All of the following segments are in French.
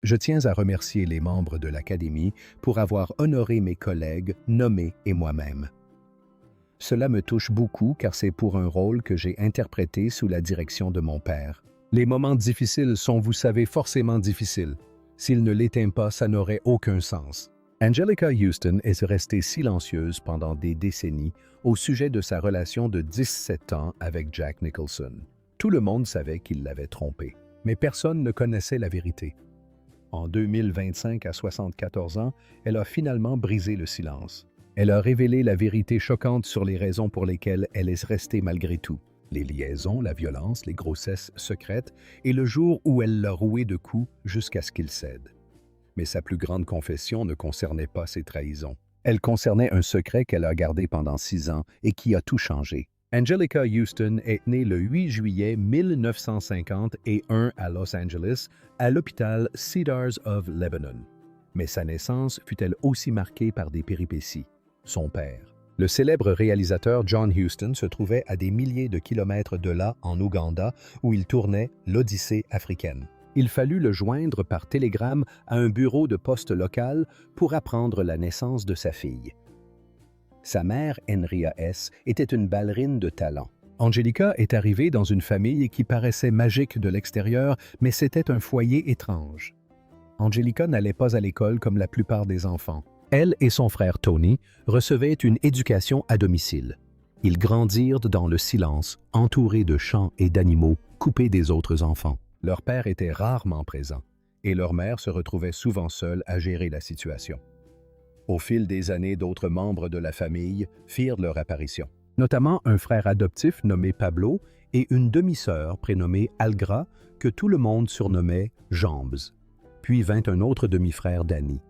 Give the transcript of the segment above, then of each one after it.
Je tiens à remercier les membres de l'Académie pour avoir honoré mes collègues, nommés et moi-même. Cela me touche beaucoup car c'est pour un rôle que j'ai interprété sous la direction de mon père. Les moments difficiles sont, vous savez, forcément difficiles. S'ils ne l'étaient pas, ça n'aurait aucun sens. Anjelica Huston est restée silencieuse pendant des décennies au sujet de sa relation de 17 ans avec Jack Nicholson. Tout le monde savait qu'il l'avait trompée, mais personne ne connaissait la vérité. En 2025, à 74 ans, elle a finalement brisé le silence. Elle a révélé la vérité choquante sur les raisons pour lesquelles elle est restée malgré tout. Les liaisons, la violence, les grossesses secrètes et le jour où elle l'a roué de coups jusqu'à ce qu'il cède. Mais sa plus grande confession ne concernait pas ses trahisons. Elle concernait un secret qu'elle a gardé pendant 6 ans et qui a tout changé. Anjelica Huston est née le 8 juillet 1951 à Los Angeles, à l'hôpital Cedars of Lebanon. Mais sa naissance fut-elle aussi marquée par des péripéties. Son père, le célèbre réalisateur John Huston, se trouvait à des milliers de kilomètres de là, en Ouganda, où il tournait l'Odyssée africaine. Il fallut le joindre par télégramme à un bureau de poste local pour apprendre la naissance de sa fille. Sa mère, Henria S., était une ballerine de talent. Anjelica est arrivée dans une famille qui paraissait magique de l'extérieur, mais c'était un foyer étrange. Anjelica n'allait pas à l'école comme la plupart des enfants. Elle et son frère Tony recevaient une éducation à domicile. Ils grandirent dans le silence, entourés de chants et d'animaux, coupés des autres enfants. Leur père était rarement présent, et leur mère se retrouvait souvent seule à gérer la situation. Au fil des années, d'autres membres de la famille firent leur apparition, notamment un frère adoptif nommé Pablo et une demi-sœur prénommée Algra que tout le monde surnommait Jambes. Puis vint un autre demi-frère Danny.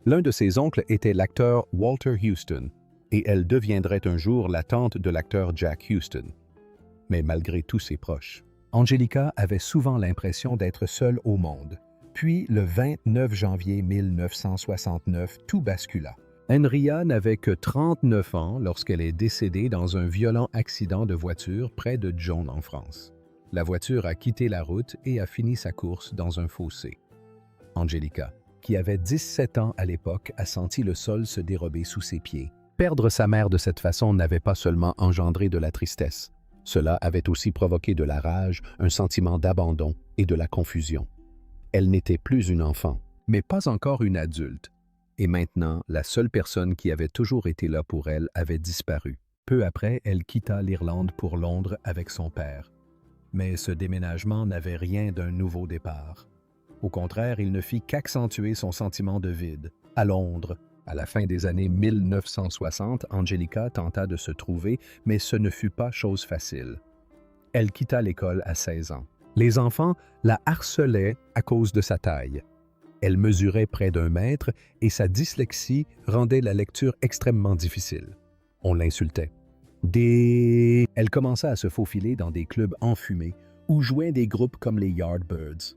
L'un de ses oncles était l'acteur Walter Huston, et elle deviendrait un jour la tante de l'acteur Jack Huston. Mais malgré tous ses proches, Anjelica avait souvent l'impression d'être seule au monde. Puis, le 29 janvier 1969, tout bascula. Henria n'avait que 39 ans lorsqu'elle est décédée dans un violent accident de voiture près de Jones en France. La voiture a quitté la route et a fini sa course dans un fossé. Anjelica, qui avait 17 ans à l'époque, a senti le sol se dérober sous ses pieds. Perdre sa mère de cette façon n'avait pas seulement engendré de la tristesse. Cela avait aussi provoqué de la rage, un sentiment d'abandon et de la confusion. Elle n'était plus une enfant, mais pas encore une adulte. Et maintenant, la seule personne qui avait toujours été là pour elle avait disparu. Peu après, elle quitta l'Irlande pour Londres avec son père. Mais ce déménagement n'avait rien d'un nouveau départ. Au contraire, il ne fit qu'accentuer son sentiment de vide. À Londres, à la fin des années 1960, Anjelica tenta de se trouver, mais ce ne fut pas chose facile. Elle quitta l'école à 16 ans. Les enfants la harcelaient à cause de sa taille. Elle mesurait près d'1 mètre et sa dyslexie rendait la lecture extrêmement difficile. On l'insultait. Elle commença à se faufiler dans des clubs enfumés où jouaient des groupes comme les Yardbirds.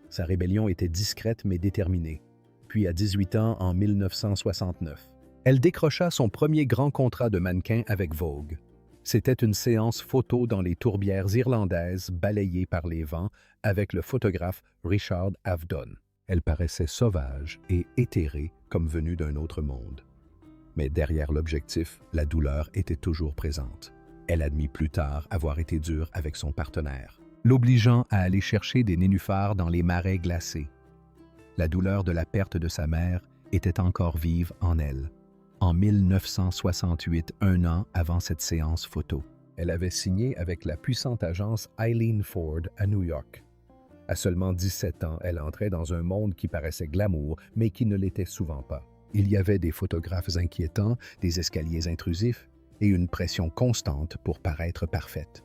Sa rébellion était discrète mais déterminée. Puis à 18 ans, en 1969, elle décrocha son premier grand contrat de mannequin avec Vogue. C'était une séance photo dans les tourbières irlandaises balayées par les vents avec le photographe Richard Avedon. Elle paraissait sauvage et éthérée comme venue d'un autre monde. Mais derrière l'objectif, la douleur était toujours présente. Elle admit plus tard avoir été dure avec son partenaire, l'obligeant à aller chercher des nénuphars dans les marais glacés. La douleur de la perte de sa mère était encore vive en elle. En 1968, 1 an avant cette séance photo, elle avait signé avec la puissante agence Eileen Ford à New York. À seulement 17 ans, elle entrait dans un monde qui paraissait glamour, mais qui ne l'était souvent pas. Il y avait des photographes inquiétants, des escaliers intrusifs et une pression constante pour paraître parfaite.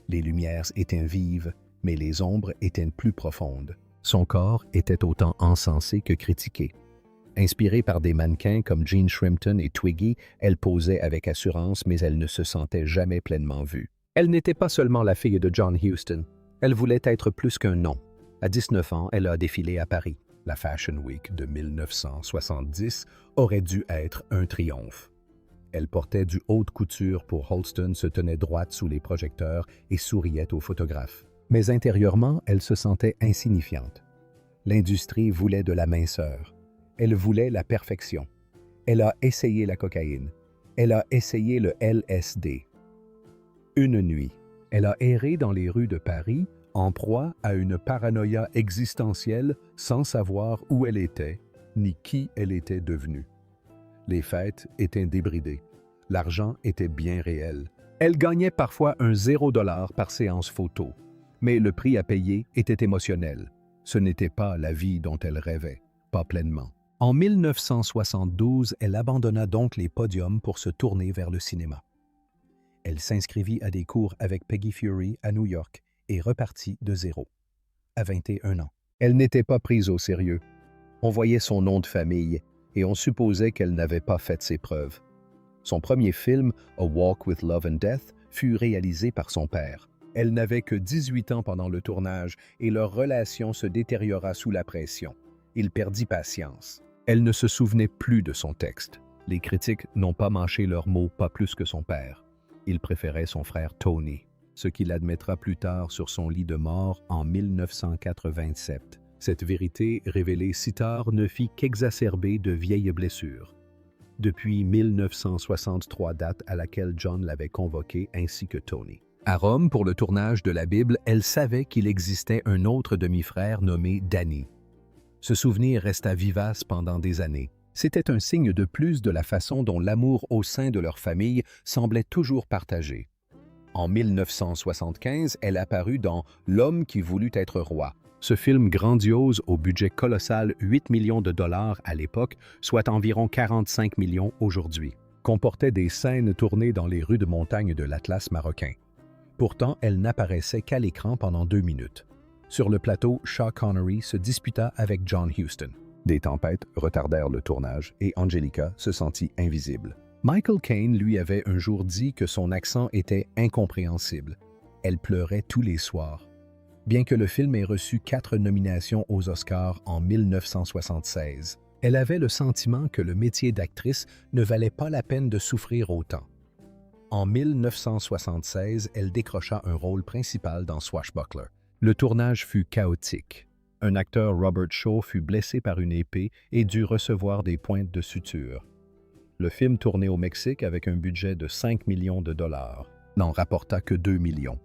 Les lumières étaient vives, mais les ombres étaient plus profondes. Son corps était autant encensé que critiqué. Inspirée par des mannequins comme Jean Shrimpton et Twiggy, elle posait avec assurance, mais elle ne se sentait jamais pleinement vue. Elle n'était pas seulement la fille de John Huston. Elle voulait être plus qu'un nom. À 19 ans, elle a défilé à Paris. La Fashion Week de 1970 aurait dû être un triomphe. Elle portait du haute couture pour Halston, se tenait droite sous les projecteurs et souriait aux photographes. Mais intérieurement, elle se sentait insignifiante. L'industrie voulait de la minceur. Elle voulait la perfection. Elle a essayé la cocaïne. Elle a essayé le LSD. Une nuit, elle a erré dans les rues de Paris en proie à une paranoïa existentielle sans savoir où elle était ni qui elle était devenue. Les fêtes étaient débridées. L'argent était bien réel. Elle gagnait parfois un $0 par séance photo. Mais le prix à payer était émotionnel. Ce n'était pas la vie dont elle rêvait, pas pleinement. En 1972, elle abandonna donc les podiums pour se tourner vers le cinéma. Elle s'inscrivit à des cours avec Peggy Fury à New York et repartit de zéro. À 21 ans. Elle n'était pas prise au sérieux. On voyait son nom de famille et on supposait qu'elle n'avait pas fait ses preuves. Son premier film, A Walk with Love and Death, fut réalisé par son père. Elle n'avait que 18 ans pendant le tournage et leur relation se détériora sous la pression. Il perdit patience. Elle ne se souvenait plus de son texte. Les critiques n'ont pas mâché leurs mots, pas plus que son père. Il préférait son frère Tony, ce qu'il admettra plus tard sur son lit de mort en 1987. Cette vérité, révélée si tard, ne fit qu'exacerber de vieilles blessures. Depuis 1963, date à laquelle John l'avait convoqué ainsi que Tony. À Rome, pour le tournage de la Bible, elle savait qu'il existait un autre demi-frère nommé Danny. Ce souvenir resta vivace pendant des années. C'était un signe de plus de la façon dont l'amour au sein de leur famille semblait toujours partagé. En 1975, elle apparut dans L'homme qui voulut être roi. Ce film grandiose au budget colossal, 8 millions de dollars à l'époque, soit environ 45 millions aujourd'hui, comportait des scènes tournées dans les rues de montagne de l'Atlas marocain. Pourtant, elle n'apparaissait qu'à l'écran pendant 2 minutes. Sur le plateau, Sean Connery se disputa avec John Huston. Des tempêtes retardèrent le tournage et Angelica se sentit invisible. Michael Caine lui avait un jour dit que son accent était incompréhensible. Elle pleurait tous les soirs. Bien que le film ait reçu 4 nominations aux Oscars en 1976, elle avait le sentiment que le métier d'actrice ne valait pas la peine de souffrir autant. En 1976, elle décrocha un rôle principal dans Swashbuckler. Le tournage fut chaotique. Un acteur, Robert Shaw, fut blessé par une épée et dut recevoir des pointes de suture. Le film tourné au Mexique avec un budget de 5 millions de dollars n'en rapporta que 2 millions.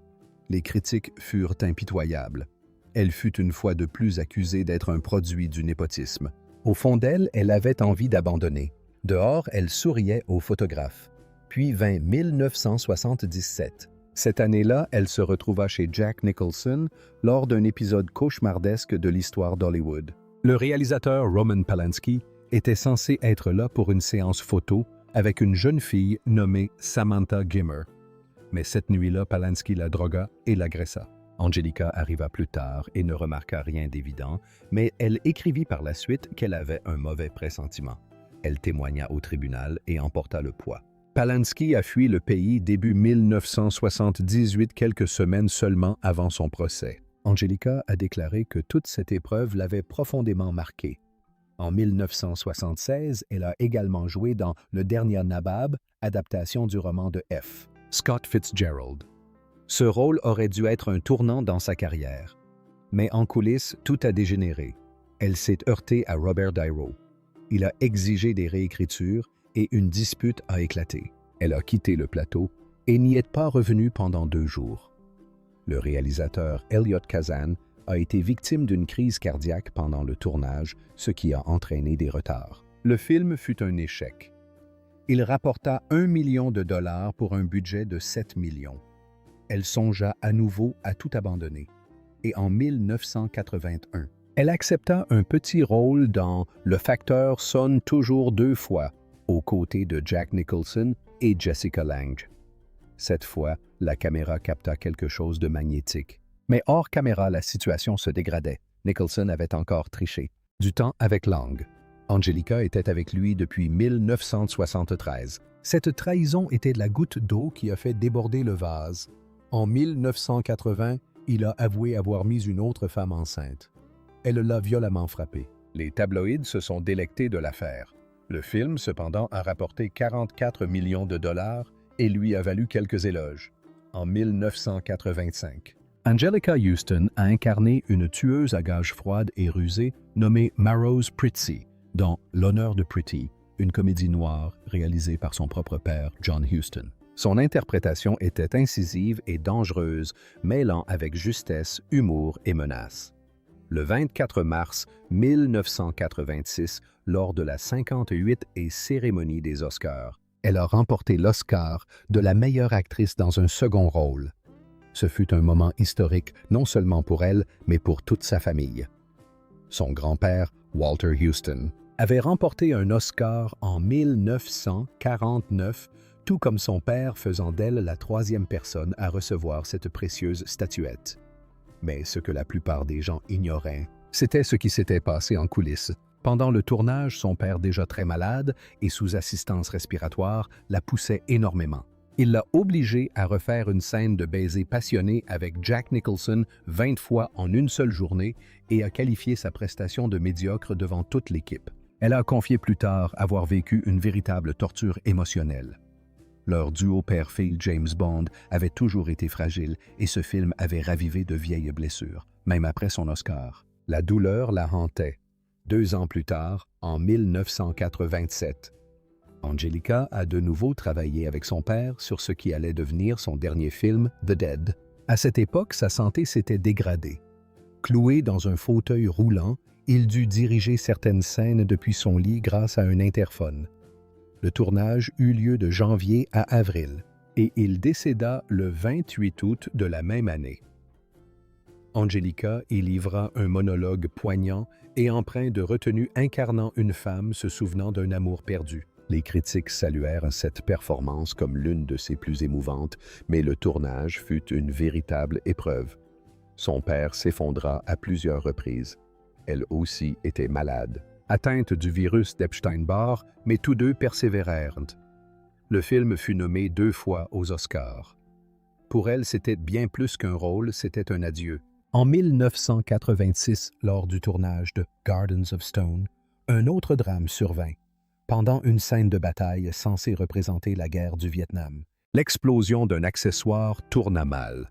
Les critiques furent impitoyables. Elle fut une fois de plus accusée d'être un produit du népotisme. Au fond d'elle, elle avait envie d'abandonner. Dehors, elle souriait aux photographes. Puis vint 1977. Cette année-là, elle se retrouva chez Jack Nicholson lors d'un épisode cauchemardesque de l'histoire d'Hollywood. Le réalisateur Roman Polanski était censé être là pour une séance photo avec une jeune fille nommée Samantha Gimmer. Mais cette nuit-là, Polanski la drogua et l'agressa. Angelica arriva plus tard et ne remarqua rien d'évident, mais elle écrivit par la suite qu'elle avait un mauvais pressentiment. Elle témoigna au tribunal et emporta le poids. Polanski a fui le pays début 1978, quelques semaines seulement avant son procès. Angelica a déclaré que toute cette épreuve l'avait profondément marquée. En 1976, elle a également joué dans Le Dernier Nabab, adaptation du roman de F. Scott Fitzgerald. Ce rôle aurait dû être un tournant dans sa carrière. Mais en coulisses, tout a dégénéré. Elle s'est heurtée à Robert De Niro. Il a exigé des réécritures et une dispute a éclaté. Elle a quitté le plateau et n'y est pas revenue pendant 2 jours. Le réalisateur Elliot Kazan a été victime d'une crise cardiaque pendant le tournage, ce qui a entraîné des retards. Le film fut un échec. Il rapporta 1 million de dollars pour un budget de 7 millions. Elle songea à nouveau à tout abandonner. Et en 1981, elle accepta un petit rôle dans Le facteur sonne toujours 2 fois, aux côtés de Jack Nicholson et Jessica Lange. Cette fois, la caméra capta quelque chose de magnétique. Mais hors caméra, la situation se dégradait. Nicholson avait encore triché. Du temps avec Lange. Angelica était avec lui depuis 1973. Cette trahison était la goutte d'eau qui a fait déborder le vase. En 1980, il a avoué avoir mis une autre femme enceinte. Elle l'a violemment frappé. Les tabloïds se sont délectés de l'affaire. Le film, cependant, a rapporté 44 millions de dollars et lui a valu quelques éloges. En 1985, Angelica Houston a incarné une tueuse à gages froide et rusée nommée Marrose Pritzi dans L'honneur de Pretty, une comédie noire réalisée par son propre père, John Huston. Son interprétation était incisive et dangereuse, mêlant avec justesse, humour et menace. Le 24 mars 1986, lors de la 58e cérémonie des Oscars, elle a remporté l'Oscar de la meilleure actrice dans un second rôle. Ce fut un moment historique non seulement pour elle, mais pour toute sa famille. Son grand-père, Walter Huston, avait remporté un Oscar en 1949, tout comme son père, faisant d'elle la troisième personne à recevoir cette précieuse statuette. Mais ce que la plupart des gens ignoraient, c'était ce qui s'était passé en coulisses. Pendant le tournage, son père, déjà très malade et sous assistance respiratoire, la poussait énormément. Il l'a obligée à refaire une scène de baiser passionné avec Jack Nicholson 20 fois en une seule journée et a qualifié sa prestation de médiocre devant toute l'équipe. Elle a confié plus tard avoir vécu une véritable torture émotionnelle. Leur duo père-fille James Bond avait toujours été fragile et ce film avait ravivé de vieilles blessures, même après son Oscar. La douleur la hantait. 2 ans plus tard, en 1987, Angelica a de nouveau travaillé avec son père sur ce qui allait devenir son dernier film, The Dead. À cette époque, sa santé s'était dégradée. Cloué dans un fauteuil roulant, il dut diriger certaines scènes depuis son lit grâce à un interphone. Le tournage eut lieu de janvier à avril et il décéda le 28 août de la même année. Angelica y livra un monologue poignant et empreint de retenue incarnant une femme se souvenant d'un amour perdu. Les critiques saluèrent cette performance comme l'une de ses plus émouvantes, mais le tournage fut une véritable épreuve. Son père s'effondra à plusieurs reprises. Elle aussi était malade, atteinte du virus d'Epstein-Barr, mais tous deux persévérèrent. Le film fut nommé 2 fois aux Oscars. Pour elle, c'était bien plus qu'un rôle, c'était un adieu. En 1986, lors du tournage de Gardens of Stone, un autre drame survint. Pendant une scène de bataille censée représenter la guerre du Vietnam, l'explosion d'un accessoire tourna mal.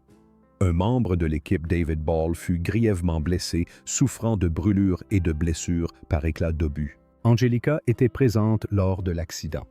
Un membre de l'équipe David Ball fut grièvement blessé, souffrant de brûlures et de blessures par éclat d'obus. Angelica était présente lors de l'accident.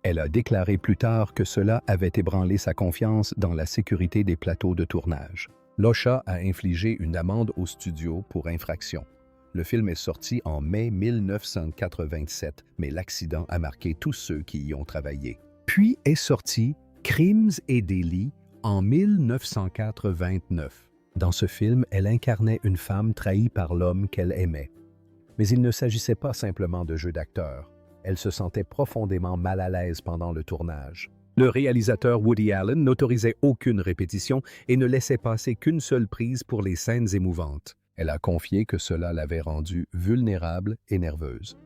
Elle a déclaré plus tard que cela avait ébranlé sa confiance dans la sécurité des plateaux de tournage. L'OSHA a infligé une amende au studio pour infraction. Le film est sorti en mai 1987, mais l'accident a marqué tous ceux qui y ont travaillé. Puis est sorti Crimes et délits en 1989. Dans ce film, elle incarnait une femme trahie par l'homme qu'elle aimait. Mais il ne s'agissait pas simplement de jeu d'acteur. Elle se sentait profondément mal à l'aise pendant le tournage. Le réalisateur Woody Allen n'autorisait aucune répétition et ne laissait passer qu'une seule prise pour les scènes émouvantes. Elle a confié que cela l'avait rendue vulnérable et nerveuse.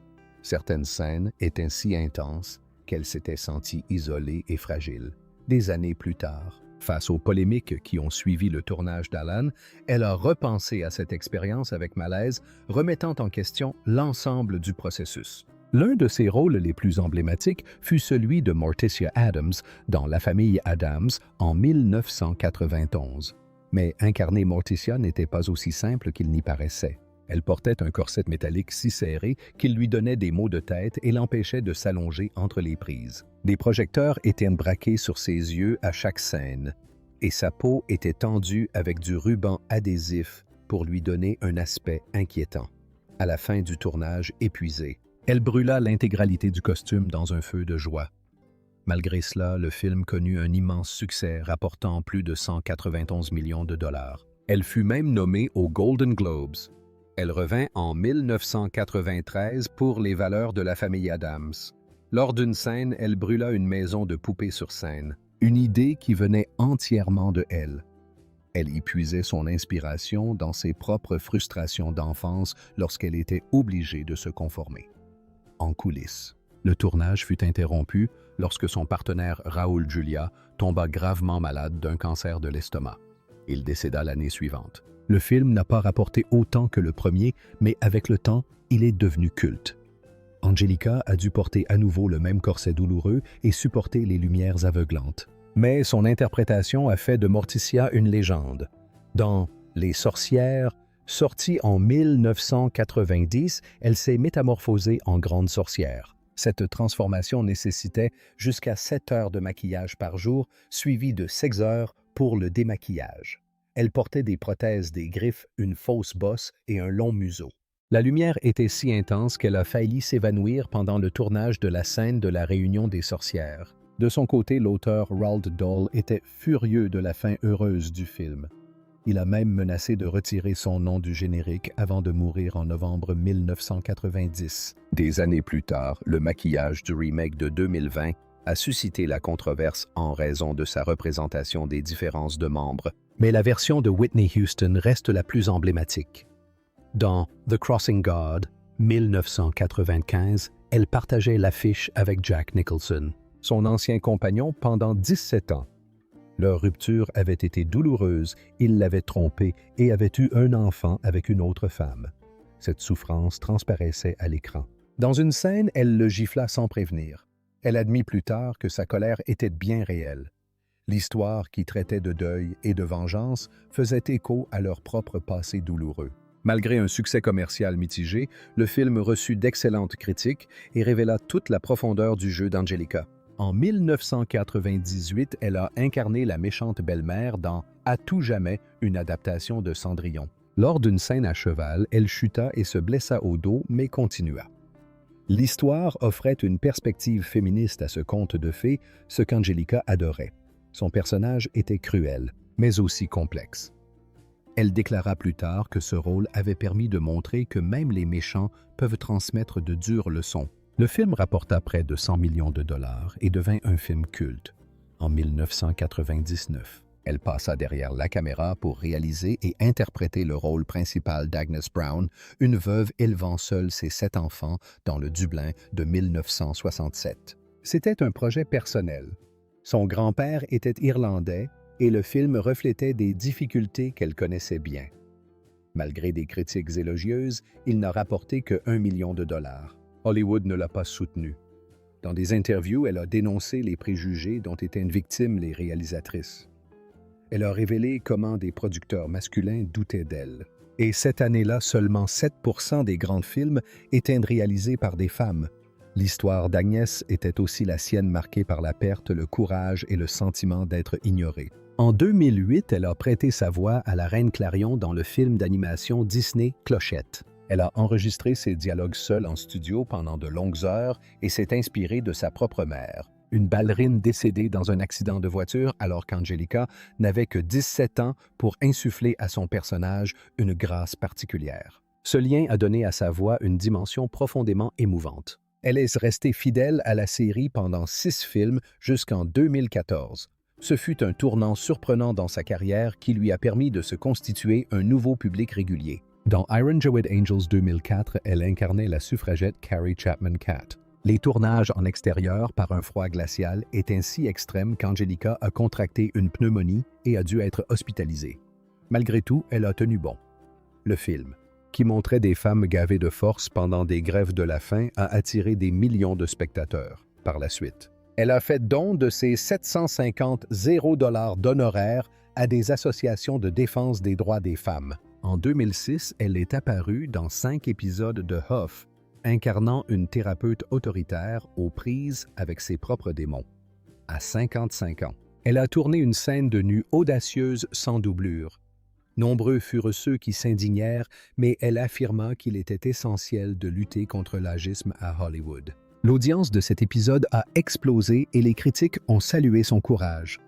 Certaines scènes étaient si intenses qu'elle s'était sentie isolée et fragile. Des années plus tard, face aux polémiques qui ont suivi le tournage d'Alan, elle a repensé à cette expérience avec malaise, remettant en question l'ensemble du processus. L'un de ses rôles les plus emblématiques fut celui de Morticia Addams dans La famille Addams en 1991. Mais incarner Morticia n'était pas aussi simple qu'il n'y paraissait. Elle portait un corset métallique si serré qu'il lui donnait des maux de tête et l'empêchait de s'allonger entre les prises. Des projecteurs étaient braqués sur ses yeux à chaque scène, et sa peau était tendue avec du ruban adhésif pour lui donner un aspect inquiétant. À la fin du tournage, épuisée, elle brûla l'intégralité du costume dans un feu de joie. Malgré cela, le film connut un immense succès, rapportant plus de 191 millions de dollars. Elle fut même nommée aux Golden Globes. Elle revint en 1993 pour Les valeurs de la famille Addams. Lors d'une scène, elle brûla une maison de poupées sur scène, une idée qui venait entièrement de elle. Elle y puisait son inspiration dans ses propres frustrations d'enfance lorsqu'elle était obligée de se conformer. En coulisses, le tournage fut interrompu lorsque son partenaire Raúl Julia tomba gravement malade d'un cancer de l'estomac. Il décéda l'année suivante. Le film n'a pas rapporté autant que le premier, mais avec le temps, il est devenu culte. Angelica a dû porter à nouveau le même corset douloureux et supporter les lumières aveuglantes. Mais son interprétation a fait de Morticia une légende. Dans Les sorcières, sortie en 1990, elle s'est métamorphosée en grande sorcière. Cette transformation nécessitait jusqu'à 7 heures de maquillage par jour, suivi de 6 heures pour le démaquillage. Elle portait des prothèses, des griffes, une fausse bosse et un long museau. La lumière était si intense qu'elle a failli s'évanouir pendant le tournage de la scène de la réunion des sorcières. De son côté, l'auteur Roald Dahl était furieux de la fin heureuse du film. Il a même menacé de retirer son nom du générique avant de mourir en novembre 1990. Des années plus tard, le maquillage du remake de 2020 a suscité la controverse en raison de sa représentation des différences de membres, mais la version de Whitney Houston reste la plus emblématique. Dans The Crossing Guard, 1995, elle partageait l'affiche avec Jack Nicholson, son ancien compagnon pendant 17 ans. Leur rupture avait été douloureuse, il l'avait trompée et avait eu un enfant avec une autre femme. Cette souffrance transparaissait à l'écran. Dans une scène, elle le gifla sans prévenir. Elle admit plus tard que sa colère était bien réelle. L'histoire, qui traitait de deuil et de vengeance, faisait écho à leur propre passé douloureux. Malgré un succès commercial mitigé, le film reçut d'excellentes critiques et révéla toute la profondeur du jeu d'Angelica. En 1998, elle a incarné la méchante belle-mère dans À tout jamais, une adaptation de Cendrillon. Lors d'une scène à cheval, elle chuta et se blessa au dos, mais continua. L'histoire offrait une perspective féministe à ce conte de fées, ce qu'Angelica adorait. Son personnage était cruel, mais aussi complexe. Elle déclara plus tard que ce rôle avait permis de montrer que même les méchants peuvent transmettre de dures leçons. Le film rapporta près de 100 millions de dollars et devint un film culte. En 1999, elle passa derrière la caméra pour réaliser et interpréter le rôle principal d'Agnes Brown, une veuve élevant seule ses 7 enfants dans le Dublin de 1967. C'était un projet personnel. Son grand-père était irlandais et le film reflétait des difficultés qu'elle connaissait bien. Malgré des critiques élogieuses, il n'a rapporté que 1 million de dollars. Hollywood ne l'a pas soutenue. Dans des interviews, elle a dénoncé les préjugés dont étaient victimes les réalisatrices. Elle a révélé comment des producteurs masculins doutaient d'elle. Et cette année-là, seulement 7% des grands films étaient réalisés par des femmes. L'histoire d'Agnès était aussi la sienne, marquée par la perte, le courage et le sentiment d'être ignorée. En 2008, elle a prêté sa voix à la Reine Clarion dans le film d'animation Disney Clochette. Elle a enregistré ses dialogues seule en studio pendant de longues heures et s'est inspirée de sa propre mère, une ballerine décédée dans un accident de voiture alors qu'Angelica n'avait que 17 ans, pour insuffler à son personnage une grâce particulière. Ce lien a donné à sa voix une dimension profondément émouvante. Elle est restée fidèle à la série pendant 6 films jusqu'en 2014. Ce fut un tournant surprenant dans sa carrière qui lui a permis de se constituer un nouveau public régulier. Dans Iron Jowed Angels 2004, elle incarnait la suffragette Carrie Chapman Catt. Les tournages en extérieur par un froid glacial étaient si extrêmes qu'Angelica a contracté une pneumonie et a dû être hospitalisée. Malgré tout, elle a tenu bon. Le film, qui montrait des femmes gavées de force pendant des grèves de la faim, a attiré des millions de spectateurs par la suite. Elle a fait don de ses 750 $0 d'honoraires à des associations de défense des droits des femmes. En 2006, elle est apparue dans 5 épisodes de Huff, incarnant une thérapeute autoritaire aux prises avec ses propres démons. À 55 ans, elle a tourné une scène de nu audacieuse sans doublure. Nombreux furent ceux qui s'indignèrent, mais elle affirma qu'il était essentiel de lutter contre l'agisme à Hollywood. L'audience de cet épisode a explosé et les critiques ont salué son courage.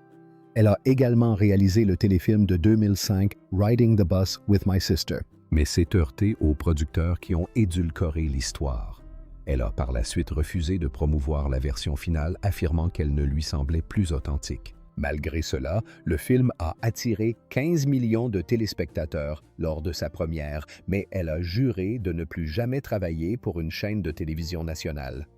Elle a également réalisé le téléfilm de 2005 Riding the Bus with My Sister, mais s'est heurtée aux producteurs qui ont édulcoré l'histoire. Elle a par la suite refusé de promouvoir la version finale, affirmant qu'elle ne lui semblait plus authentique. Malgré cela, le film a attiré 15 millions de téléspectateurs lors de sa première, mais elle a juré de ne plus jamais travailler pour une chaîne de télévision nationale.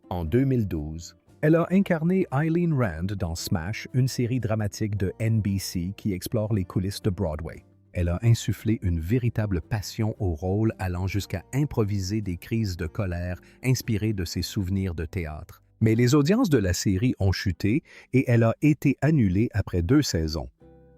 En 2012, elle a incarné Eileen Rand dans Smash, une série dramatique de NBC qui explore les coulisses de Broadway. Elle a insufflé une véritable passion au rôle, allant jusqu'à improviser des crises de colère inspirées de ses souvenirs de théâtre. Mais les audiences de la série ont chuté et elle a été annulée après 2 saisons.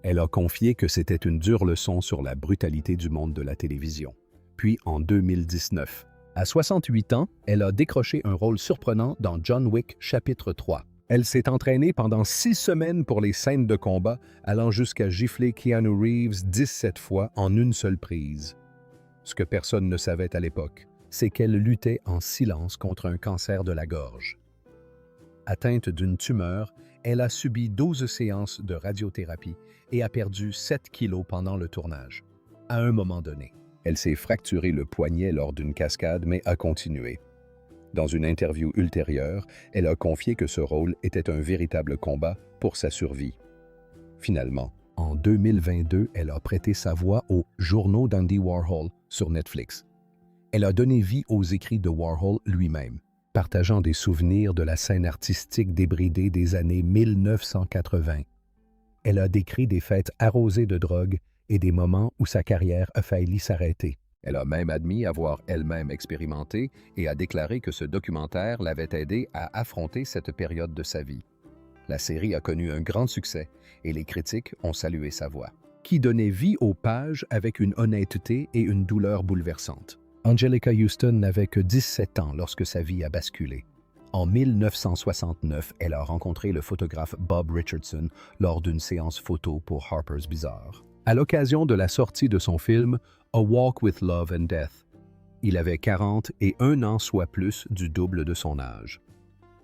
Elle a confié que c'était une dure leçon sur la brutalité du monde de la télévision. Puis, en 2019, à 68 ans, elle a décroché un rôle surprenant dans John Wick chapitre 3. Elle s'est entraînée pendant 6 semaines pour les scènes de combat, allant jusqu'à gifler Keanu Reeves 17 fois en une seule prise. Ce que personne ne savait à l'époque, c'est qu'elle luttait en silence contre un cancer de la gorge. Atteinte d'une tumeur, elle a subi 12 séances de radiothérapie et a perdu 7 kilos pendant le tournage. À un moment donné, elle s'est fracturé le poignet lors d'une cascade, mais a continué. Dans une interview ultérieure, elle a confié que ce rôle était un véritable combat pour sa survie. Finalement, en 2022, elle a prêté sa voix aux Journaux d'Andy Warhol sur Netflix. Elle a donné vie aux écrits de Warhol lui-même, partageant des souvenirs de la scène artistique débridée des années 1980. Elle a décrit des fêtes arrosées de drogue et des moments où sa carrière a failli s'arrêter. Elle a même admis avoir elle-même expérimenté et a déclaré que ce documentaire l'avait aidé à affronter cette période de sa vie. La série a connu un grand succès et les critiques ont salué sa voix, qui donnait vie aux pages avec une honnêteté et une douleur bouleversante. Anjelica Huston n'avait que 17 ans lorsque sa vie a basculé. En 1969, elle a rencontré le photographe Bob Richardson lors d'une séance photo pour Harper's Bazaar. À l'occasion de la sortie de son film A Walk with Love and Death, il avait 40 et 1 an soit plus du double de son âge.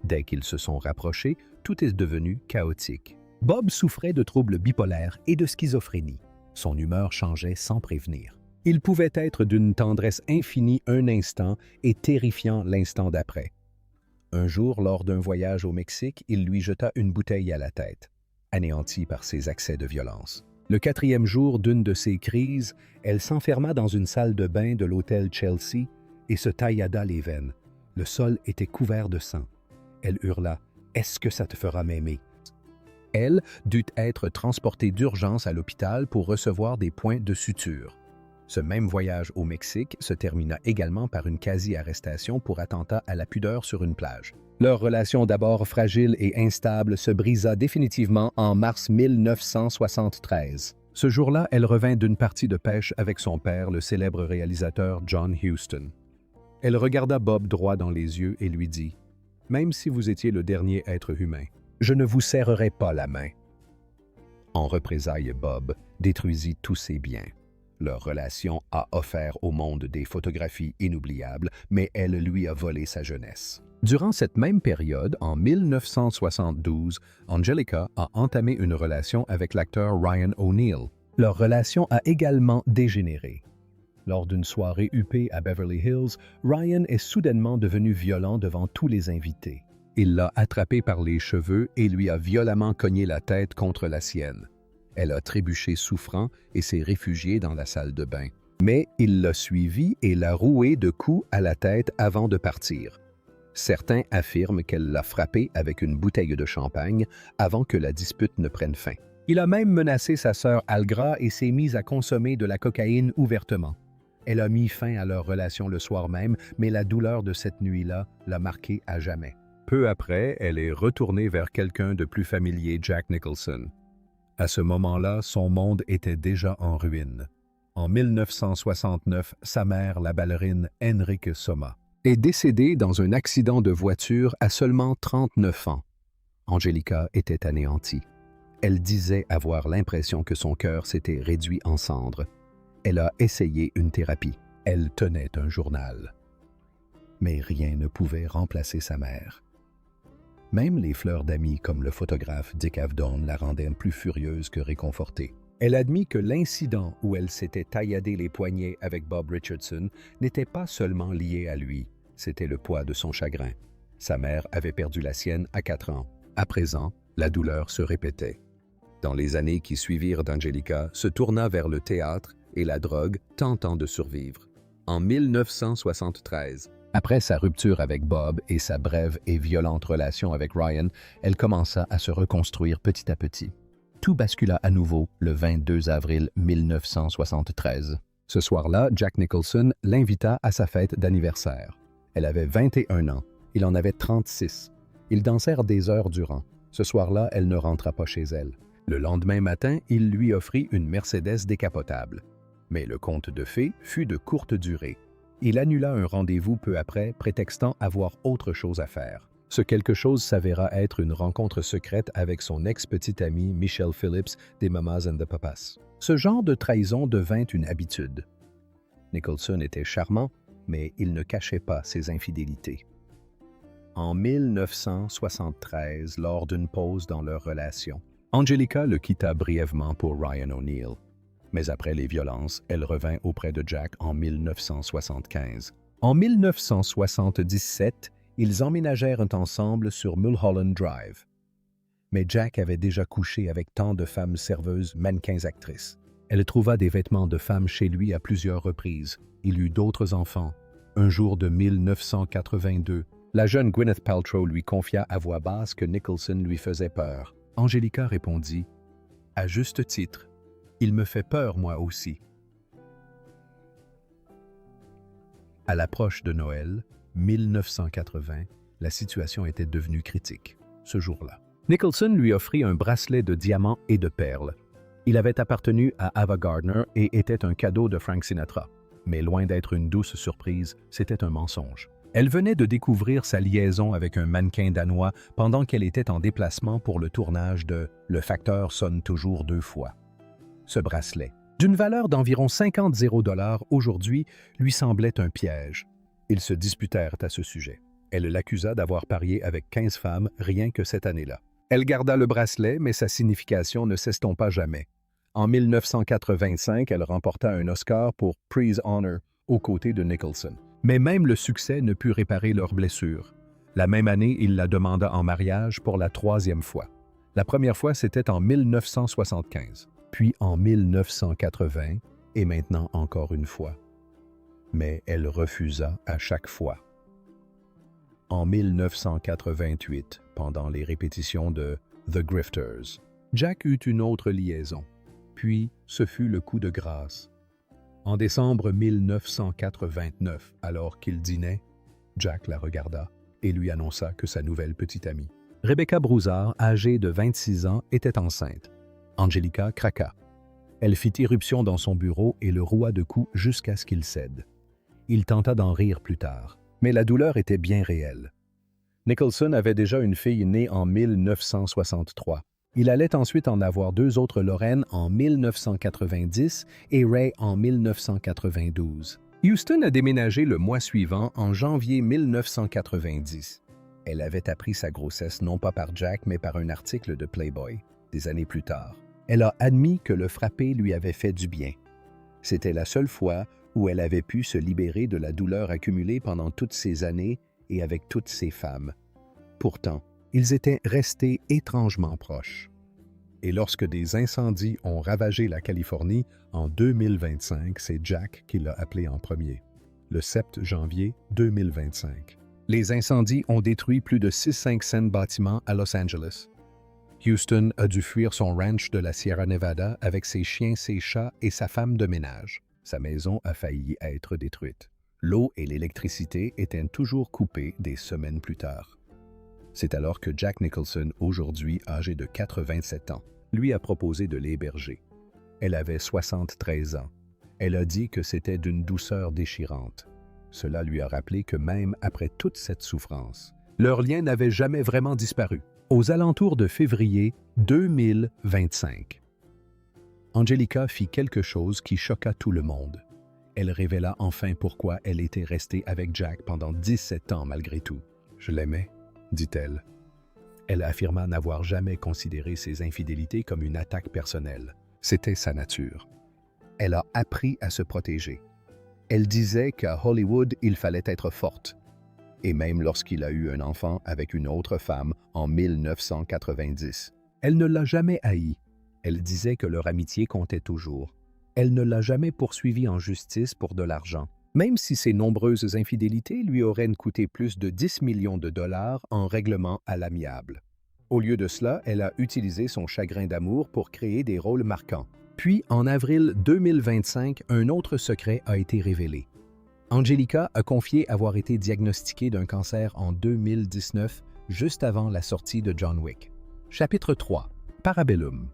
Dès qu'ils se sont rapprochés, tout est devenu chaotique. Bob souffrait de troubles bipolaires et de schizophrénie. Son humeur changeait sans prévenir. Il pouvait être d'une tendresse infinie un instant et terrifiant l'instant d'après. Un jour, lors d'un voyage au Mexique, il lui jeta une bouteille à la tête, anéantie par ses accès de violence. Le 4e jour d'une de ces crises, elle s'enferma dans une salle de bain de l'hôtel Chelsea et se taillada les veines. Le sol était couvert de sang. Elle hurla « Est-ce que ça te fera m'aimer ?» Elle dut être transportée d'urgence à l'hôpital pour recevoir des points de suture. Ce même voyage au Mexique se termina également par une quasi-arrestation pour attentat à la pudeur sur une plage. Leur relation d'abord fragile et instable se brisa définitivement en mars 1973. Ce jour-là, elle revint d'une partie de pêche avec son père, le célèbre réalisateur John Huston. Elle regarda Bob droit dans les yeux et lui dit « Même si vous étiez le dernier être humain, je ne vous serrerai pas la main. » En représailles, Bob détruisit tous ses biens. Leur relation a offert au monde des photographies inoubliables, mais elle lui a volé sa jeunesse. Durant cette même période, en 1972, Anjelica a entamé une relation avec l'acteur Ryan O'Neal. Leur relation a également dégénéré. Lors d'une soirée huppée à Beverly Hills, Ryan est soudainement devenu violent devant tous les invités. Il l'a attrapé par les cheveux et lui a violemment cogné la tête contre la sienne. Elle a trébuché souffrant et s'est réfugiée dans la salle de bain. Mais il l'a suivie et l'a rouée de coups à la tête avant de partir. Certains affirment qu'elle l'a frappé avec une bouteille de champagne avant que la dispute ne prenne fin. Il a même menacé sa sœur Algra et s'est mise à consommer de la cocaïne ouvertement. Elle a mis fin à leur relation le soir même, mais la douleur de cette nuit-là l'a marquée à jamais. Peu après, elle est retournée vers quelqu'un de plus familier, Jack Nicholson. À ce moment-là, son monde était déjà en ruine. En 1969, sa mère, la ballerine Henrique Soma, est décédée dans un accident de voiture à seulement 39 ans. Anjelica était anéantie. Elle disait avoir l'impression que son cœur s'était réduit en cendres. Elle a essayé une thérapie. Elle tenait un journal. Mais rien ne pouvait remplacer sa mère. Même les fleurs d'amis comme le photographe Dick Avedon la rendaient plus furieuse que réconfortée. Elle admit que l'incident où elle s'était tailladé les poignets avec Bob Richardson n'était pas seulement lié à lui, c'était le poids de son chagrin. Sa mère avait perdu la sienne à 4 ans. À présent, la douleur se répétait. Dans les années qui suivirent, Anjelica se tourna vers le théâtre et la drogue, tentant de survivre. En 1973, après sa rupture avec Bob et sa brève et violente relation avec Ryan, elle commença à se reconstruire petit à petit. Tout bascula à nouveau le 22 avril 1973. Ce soir-là, Jack Nicholson l'invita à sa fête d'anniversaire. Elle avait 21 ans, il en avait 36. Ils dansèrent des heures durant. Ce soir-là, elle ne rentra pas chez elle. Le lendemain matin, il lui offrit une Mercedes décapotable. Mais le conte de fées fut de courte durée. Il annula un rendez-vous peu après, prétextant avoir autre chose à faire. Ce quelque chose s'avéra être une rencontre secrète avec son ex-petite amie Michelle Phillips des Mamas and the Papas. Ce genre de trahison devint une habitude. Nicholson était charmant, mais il ne cachait pas ses infidélités. En 1973, lors d'une pause dans leur relation, Angelica le quitta brièvement pour Ryan O'Neill. Mais après les violences, elle revint auprès de Jack en 1975. En 1977, ils emménagèrent ensemble sur Mulholland Drive. Mais Jack avait déjà couché avec tant de femmes serveuses, mannequins, actrices. Elle trouva des vêtements de femmes chez lui à plusieurs reprises. Il eut d'autres enfants. Un jour de 1982, la jeune Gwyneth Paltrow lui confia à voix basse que Nicholson lui faisait peur. Angelica répondit « À juste titre, il me fait peur moi aussi. » À l'approche de Noël, 1980, la situation était devenue critique, ce jour-là. Nicholson lui offrit un bracelet de diamants et de perles. Il avait appartenu à Ava Gardner et était un cadeau de Frank Sinatra. Mais loin d'être une douce surprise, c'était un mensonge. Elle venait de découvrir sa liaison avec un mannequin danois pendant qu'elle était en déplacement pour le tournage de « Le facteur sonne toujours deux fois ». Ce bracelet, d'une valeur d'environ 50 $, aujourd'hui, lui semblait un piège. Ils se disputèrent à ce sujet. Elle l'accusa d'avoir parié avec 15 femmes rien que cette année-là. Elle garda le bracelet, mais sa signification ne s'estompa jamais. En 1985, elle remporta un Oscar pour Prize Honor aux côtés de Nicholson. Mais même le succès ne put réparer leurs blessures. La même année, il la demanda en mariage pour la 3e fois. La première fois, c'était en 1975, puis en 1980, et maintenant encore une fois. Mais elle refusa à chaque fois. En 1988, pendant les répétitions de The Grifters, Jack eut une autre liaison. Puis, ce fut le coup de grâce. En décembre 1989, alors qu'il dînait, Jack la regarda et lui annonça que sa nouvelle petite amie, Rebecca Broussard, âgée de 26 ans, était enceinte. Angelica craqua. Elle fit irruption dans son bureau et le roua de coups jusqu'à ce qu'il cède. Il tenta d'en rire plus tard, mais la douleur était bien réelle. Nicholson avait déjà une fille née en 1963. Il allait ensuite en avoir 2 autres Lorraine en 1990 et Ray en 1992. Houston a déménagé le mois suivant, en janvier 1990. Elle avait appris sa grossesse non pas par Jack, mais par un article de Playboy, des années plus tard. Elle a admis que le frapper lui avait fait du bien. C'était la seule fois où elle avait pu se libérer de la douleur accumulée pendant toutes ces années et avec toutes ces femmes. Pourtant, ils étaient restés étrangement proches. Et lorsque des incendies ont ravagé la Californie en 2025, c'est Jack qui l'a appelé en premier, le 7 janvier 2025. Les incendies ont détruit plus de 600 bâtiments à Los Angeles. Houston a dû fuir son ranch de la Sierra Nevada avec ses chiens, ses chats et sa femme de ménage. Sa maison a failli être détruite. L'eau et l'électricité étaient toujours coupées des semaines plus tard. C'est alors que Jack Nicholson, aujourd'hui âgé de 87 ans, lui a proposé de l'héberger. Elle avait 73 ans. Elle a dit que c'était d'une douceur déchirante. Cela lui a rappelé que même après toute cette souffrance, leur lien n'avait jamais vraiment disparu. Aux alentours de février 2025, Angelica fit quelque chose qui choqua tout le monde. Elle révéla enfin pourquoi elle était restée avec Jack pendant 17 ans malgré tout. « Je l'aimais », dit-elle. Elle affirma n'avoir jamais considéré ses infidélités comme une attaque personnelle. C'était sa nature. Elle a appris à se protéger. Elle disait qu'à Hollywood, il fallait être forte. Et même lorsqu'il a eu un enfant avec une autre femme en 1990, elle ne l'a jamais haï. Elle disait que leur amitié comptait toujours. Elle ne l'a jamais poursuivi en justice pour de l'argent, même si ses nombreuses infidélités lui auraient coûté plus de 10 millions de dollars en règlement à l'amiable. Au lieu de cela, elle a utilisé son chagrin d'amour pour créer des rôles marquants. Puis, en avril 2025, un autre secret a été révélé. Angelica a confié avoir été diagnostiquée d'un cancer en 2019, juste avant la sortie de John Wick. Chapitre 3. Parabellum.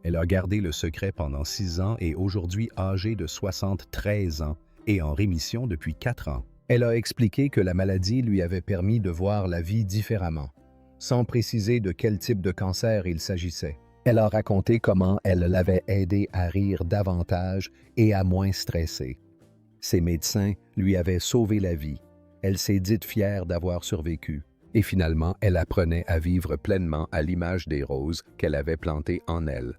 Elle a gardé le secret pendant 6 ans et aujourd'hui âgée de 73 ans et en rémission depuis 4 ans. Elle a expliqué que la maladie lui avait permis de voir la vie différemment, sans préciser de quel type de cancer il s'agissait. Elle a raconté comment elle l'avait aidé à rire davantage et à moins stresser. Ses médecins lui avaient sauvé la vie. Elle s'est dite fière d'avoir survécu. Et finalement, elle apprenait à vivre pleinement à l'image des roses qu'elle avait plantées en elle.